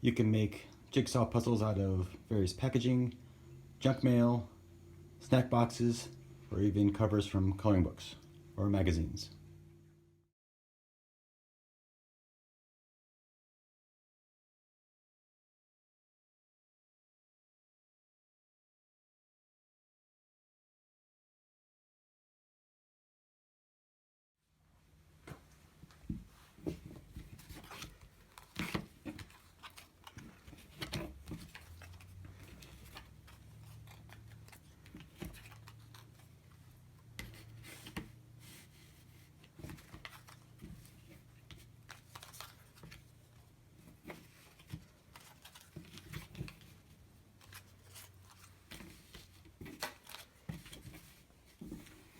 You can make jigsaw puzzles out of various packaging, junk mail, snack boxes, or even covers from coloring books or magazines.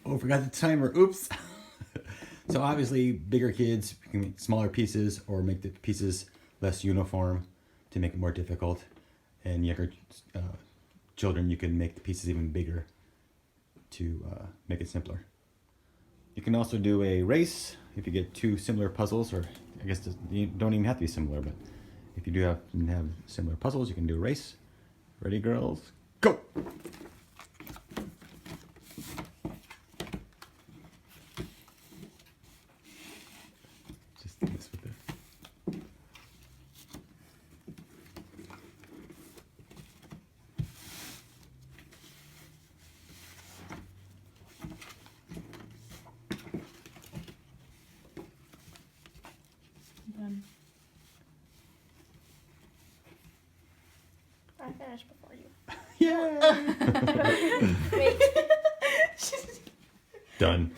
Oh, forgot the timer. Oops. So obviously, bigger kids can make smaller pieces or make the pieces less uniform to make it more difficult. And younger children, you can make the pieces even bigger to make it simpler. You can also do a race if you get two similar puzzles, or I guess you don't even have to be similar, but if you do have similar puzzles, you can do a race. Ready, girls? Go! Just mess with it. Done. I finished before you. Yay! Wait. Done.